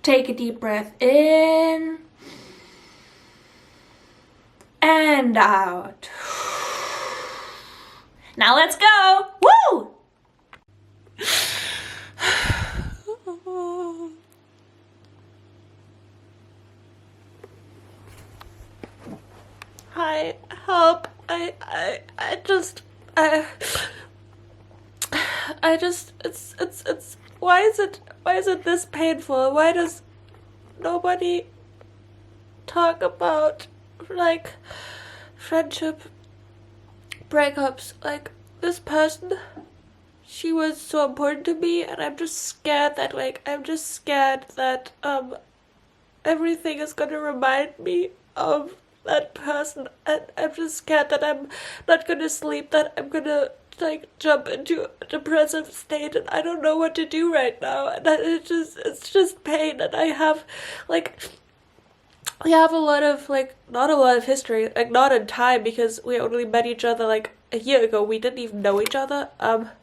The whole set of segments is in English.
Take a deep breath in and out. Now let's go. Woo! Hi, help. It's why is it this painful? Why does nobody talk about like friendship, breakups? Like this person, she was so important to me, and I'm just scared that everything is gonna remind me of that person, and I'm just scared that I'm not gonna sleep, that I'm gonna like jump into a depressive state, and I don't know what to do right now, and it's just pain, and I have a lot of not a lot of history, like not in time, because we only met each other like a year ago. We didn't even know each other.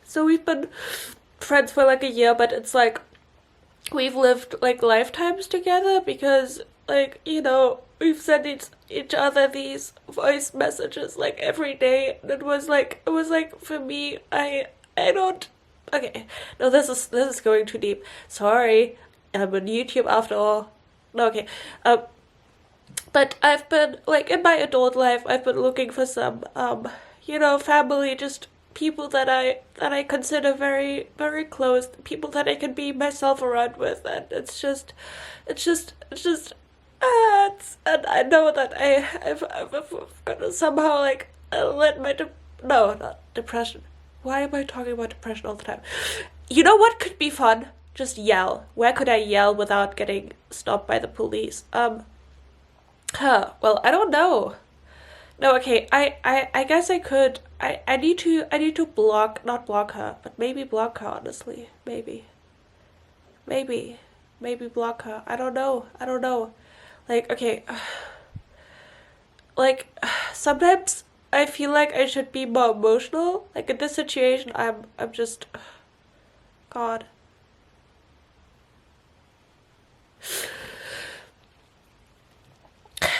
So we've been friends for like a year, but it's like we've lived like lifetimes together, because we've sent each other these voice messages like every day, and it was like for me, I don't. Okay, no, this is going too deep. Sorry, I'm on YouTube after all. No, okay. But I've been like in my adult life, I've been looking for some family, just people that I consider very very close, people that I can be myself around with, and and I know that I've gonna somehow let my no, not depression. Why am I talking about depression all the time? You know what could be fun? Just yell. Where could I yell without getting stopped by the police? Well, I don't know. No, okay, I guess I could. I need to block, not block her, but maybe block her, honestly. Maybe. Maybe block her. I don't know. I don't know. Like, okay. Like, sometimes I feel like I should be more emotional. Like in this situation, I'm just God.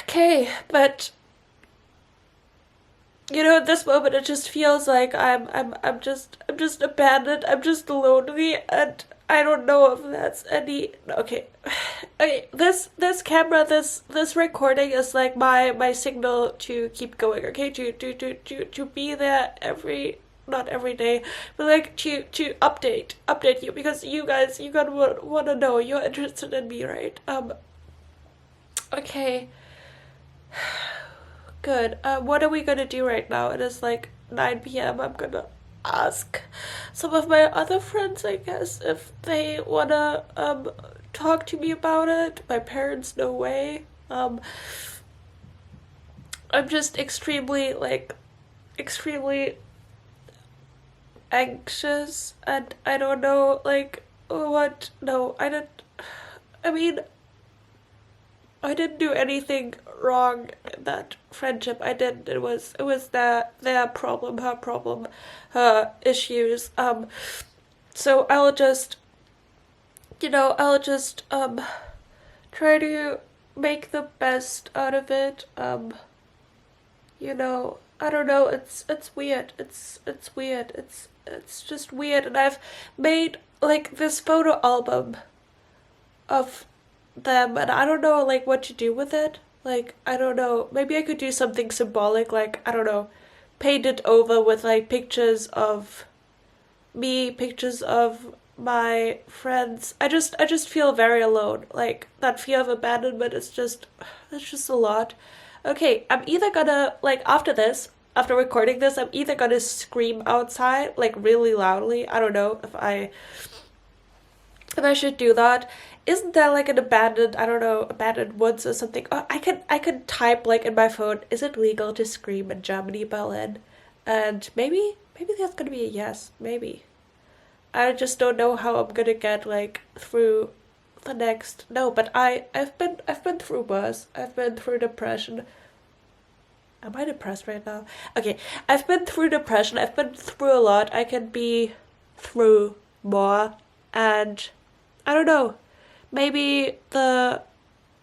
Okay, but at this moment it just feels like I'm just abandoned. I'm just lonely, and I don't know if that's any. Okay, okay. This camera, this recording is like my signal to keep going. Okay, to be there every. Not every day, but like to update you, because you gotta want to know, you're interested in me, right? Okay. Good. What are we gonna do right now? It is like 9 p.m. I'm gonna ask some of my other friends, I guess, if they wanna talk to me about it. My parents, no way. I'm just extremely anxious, and I don't know what. No, I didn't. I mean, I didn't do anything wrong in that friendship. I didn't. It was their problem, her problem, her issues. So I'll just try to make the best out of it. I don't know. It's weird. It's weird. It's just weird, and I've made like this photo album of them, and I don't know what to do with it. Like, I don't know, maybe I could do something symbolic, like, I don't know, paint it over with like pictures of me, pictures of my friends. I just feel very alone. Like that fear of abandonment is just it's just a lot. Okay, I'm either gonna after this, after recording this, I'm either gonna scream outside like really loudly. I don't know if I should do that. Isn't there like an abandoned, I don't know, abandoned woods or something? Oh, I could type in my phone, is it legal to scream in Germany, Berlin? And maybe that's gonna be a yes, maybe. I just don't know how I'm gonna get through the next. No, but I've been through worse. I've been through depression. Am I depressed right now? Okay, I've been through depression. I've been through a lot. I can be through more, and I don't know. Maybe the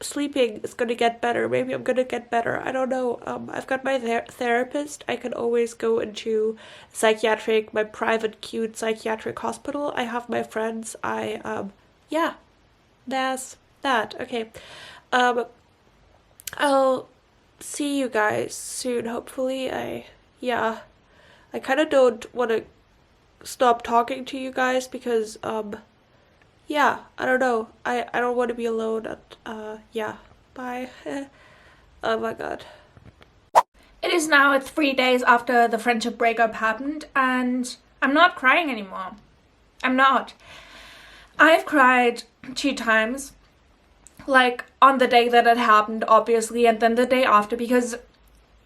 sleeping is gonna get better. Maybe I'm gonna get better. I don't know. I've got my therapist. I can always go into my private, cute psychiatric hospital. I have my friends. Yeah, that's that. Okay. Um, I'll see you guys soon, hopefully. Yeah, I kind of don't want to stop talking to you guys because, yeah, I don't know. I don't want to be alone. Yeah, bye. Oh my god. It is now 3 days after the friendship breakup happened, and I'm not crying anymore. I'm not. I've cried 2 times, like on the day that it happened, obviously, and then the day after, because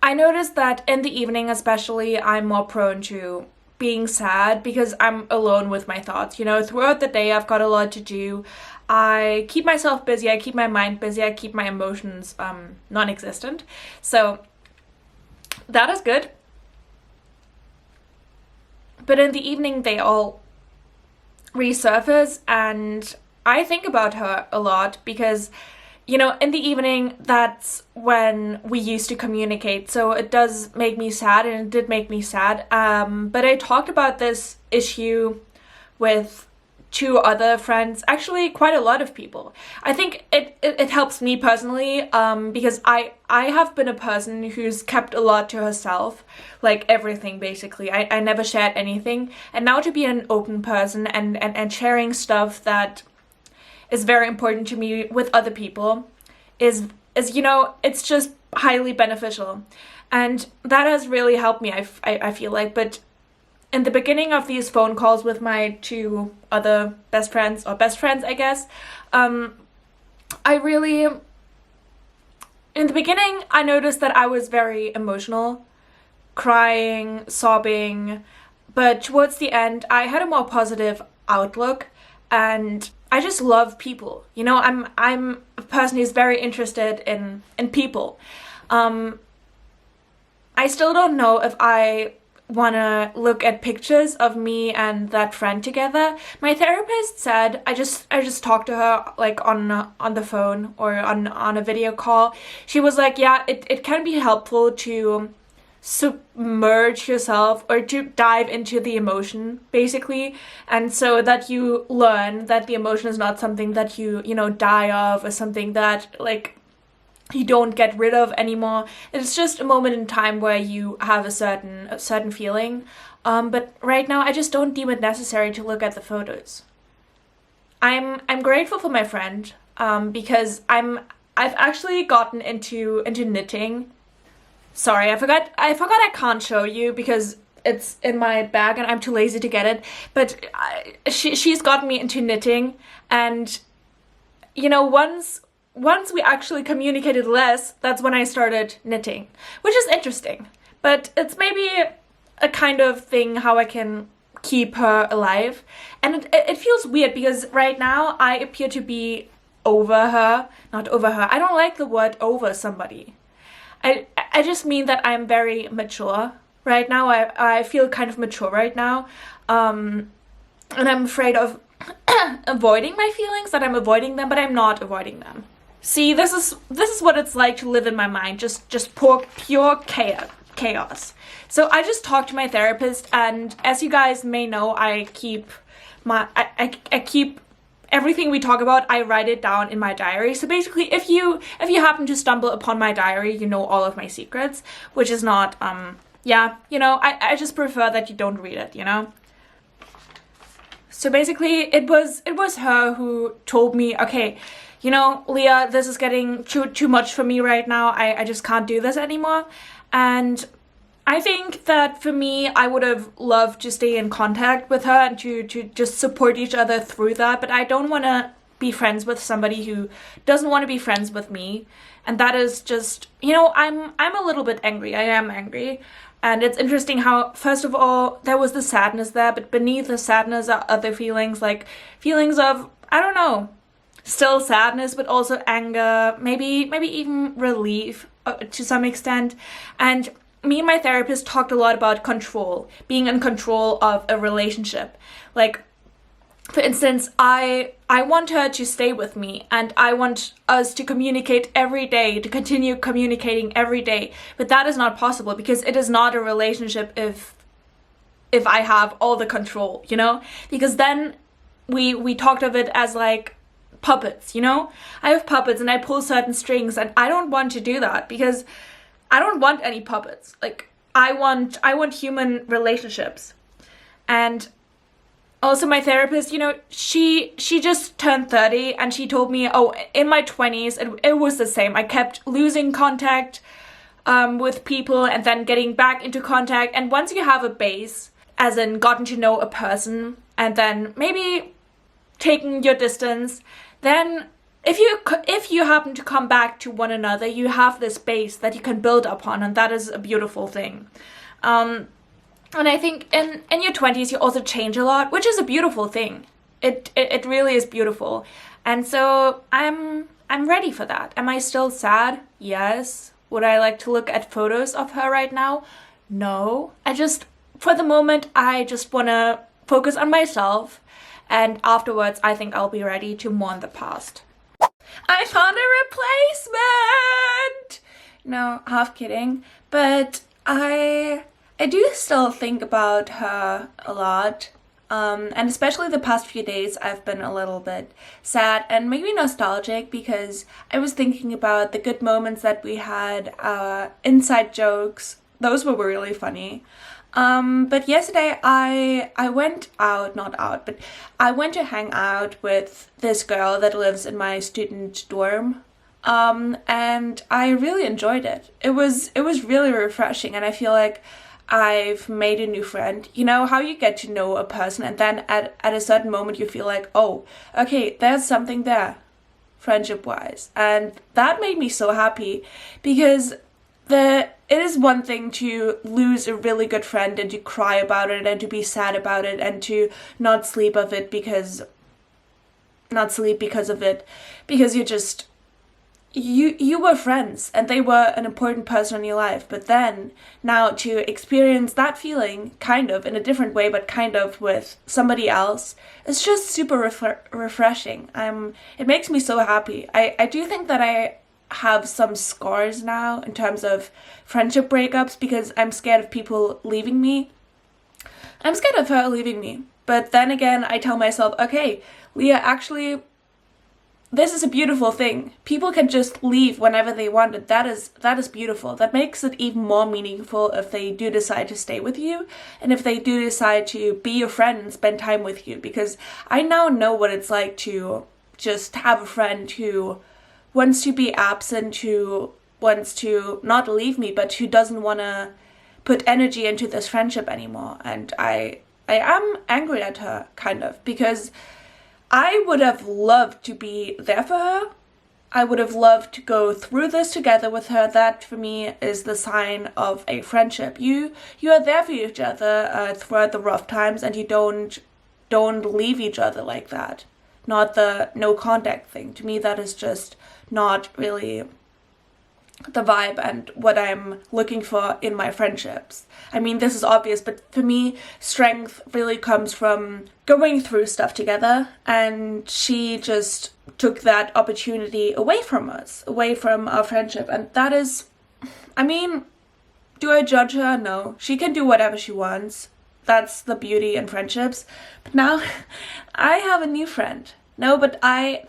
I noticed that in the evening, especially, I'm more prone to being sad because I'm alone with my thoughts. You know, throughout the day, I've got a lot to do. I keep myself busy, I keep my mind busy, I keep my emotions non existent. So that is good. But in the evening, they all resurface, and I think about her a lot because, you know, in the evening, that's when we used to communicate. So it does make me sad, and it did make me sad. But I talked about this issue with 2 other friends, actually quite a lot of people. I think it helps me personally, because I have been a person who's kept a lot to herself, like everything basically. I never shared anything. And now to be an open person and sharing stuff that is very important to me with other people is you know, it's just highly beneficial. And that has really helped me, I feel like. But in the beginning of these phone calls with my 2 other best friends, I guess, I really, in the beginning, I noticed that I was very emotional, crying, sobbing, but towards the end, I had a more positive outlook, and I just love people. You know, I'm a person who's very interested in people. I still don't know if I want to look at pictures of me and that friend together. My therapist said I just talked to her like on the phone or on a video call. She was like, yeah, it can be helpful to submerge yourself or to dive into the emotion basically, and so that you learn that the emotion is not something that you know, die of, or something that like you don't get rid of anymore. It's just a moment in time where you have a certain feeling. But right now I just don't deem it necessary to look at the photos. I'm grateful for my friend, because I've actually gotten into knitting. Sorry, I forgot I can't show you because it's in my bag and I'm too lazy to get it. But she's gotten me into knitting, and you know, once we actually communicated less, that's when I started knitting, which is interesting. But it's maybe a kind of thing how I can keep her alive. And it feels weird because right now I appear to be over her, not over her. I don't like the word over somebody. I just mean that I'm very mature right now. I feel kind of mature right now. And I'm afraid of avoiding my feelings, that I'm avoiding them, but I'm not avoiding them. See, this is what it's like to live in my mind, just pure chaos. So I just talked to my therapist, and as you guys may know, I keep everything we talk about, I write it down in my diary. So basically, if you happen to stumble upon my diary, you know all of my secrets, which is not yeah, you know, I just prefer that you don't read it, you know. So basically, it was her who told me, okay, you know, Leah, this is getting too much for me right now. I just can't do this anymore. And I think that for me, I would have loved to stay in contact with her and to just support each other through that. But I don't want to be friends with somebody who doesn't want to be friends with me. And that is just, you know, I'm a little bit angry. I am angry. And it's interesting how, first of all, there was the sadness there, but beneath the sadness are other feelings, like feelings of, I don't know, still sadness, but also anger, maybe even relief to some extent. And me and my therapist talked a lot about control, being in control of a relationship. Like, for instance, I want her to stay with me, and I want us to communicate every day, to continue communicating every day. But that is not possible, because it is not a relationship if I have all the control, you know? Because then we talked of it as like puppets, you know? I have puppets and I pull certain strings, and I don't want to do that, because I don't want any puppets. Like, I want human relationships. And also my therapist, you know, she just turned 30, and she told me, oh, in my 20s, it was the same. I kept losing contact with people and then getting back into contact. And once you have a base, as in gotten to know a person, and then maybe taking your distance, then if you happen to come back to one another, you have this base that you can build upon, and that is a beautiful thing. And I think in your 20s you also change a lot, which is a beautiful thing. It really is beautiful. And so I'm ready for that. Am I still sad? Yes. Would I like to look at photos of her right now? No. For the moment, I just want to focus on myself, and afterwards I think I'll be ready to mourn the past. I found a replacement! No, half kidding. But I do still think about her a lot. And especially the past few days, I've been a little bit sad and maybe nostalgic, because I was thinking about the good moments that we had, inside jokes. Those were really funny. But yesterday I went out, not out, but I went to hang out with this girl that lives in my student dorm. And I really enjoyed it. It was really refreshing, and I feel like I've made a new friend. You know how you get to know a person, and then at a certain moment you feel like, oh, okay, there's something there, friendship-wise. And that made me so happy, because it is one thing to lose a really good friend and to cry about it and to be sad about it and to not sleep because of it, because you were friends and they were an important person in your life. But then now to experience that feeling kind of in a different way, but kind of with somebody else, it's just super refreshing. It makes me so happy. I do think that I have some scars now in terms of friendship breakups, because I'm scared of people leaving me. I'm scared of her leaving me. But then again, I tell myself, okay, Leah, actually, this is a beautiful thing. People can just leave whenever they want it. That is beautiful. That makes it even more meaningful if they do decide to stay with you, and if they do decide to be your friend and spend time with you. Because I now know what it's like to just have a friend who wants to be absent, who wants to not leave me, but who doesn't want to put energy into this friendship anymore. And I am angry at her, kind of, because I would have loved to be there for her. I would have loved to go through this together with her. That, for me, is the sign of a friendship. You are there for each other throughout the rough times, and you don't leave each other like that. Not the no contact thing. To me, that is just not really the vibe and what I'm looking for in my friendships. I mean, this is obvious, but for me, strength really comes from going through stuff together, and she just took that opportunity away from us, away from our friendship. And that is, I mean, do I judge her? No. She can do whatever she wants. That's the beauty in friendships. But now I have a new friend. No, but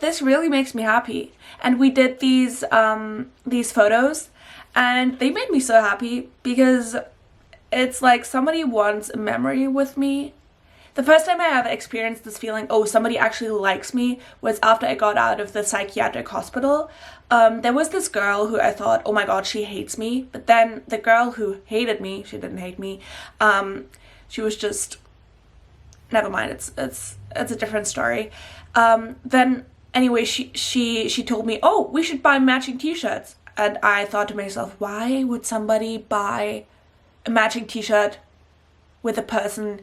this really makes me happy. And we did these photos, and they made me so happy, because it's like somebody wants a memory with me. The first time I ever experienced this feeling, oh, somebody actually likes me, was after I got out of the psychiatric hospital. There was this girl who I thought, oh my god, she hates me. But then the girl who hated me, she didn't hate me. She was just, never mind, it's a different story. Then anyway, she told me, oh, we should buy matching t-shirts. And I thought to myself, why would somebody buy a matching t-shirt with a person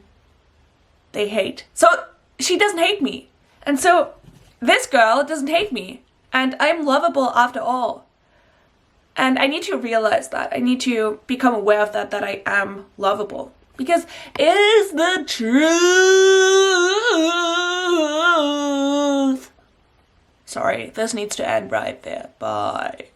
they hate? So she doesn't hate me. And so this girl doesn't hate me. And I'm lovable after all. And I need to realize that. I need to become aware of that I am lovable. Because it is the truth. Sorry, this needs to end right there. Bye.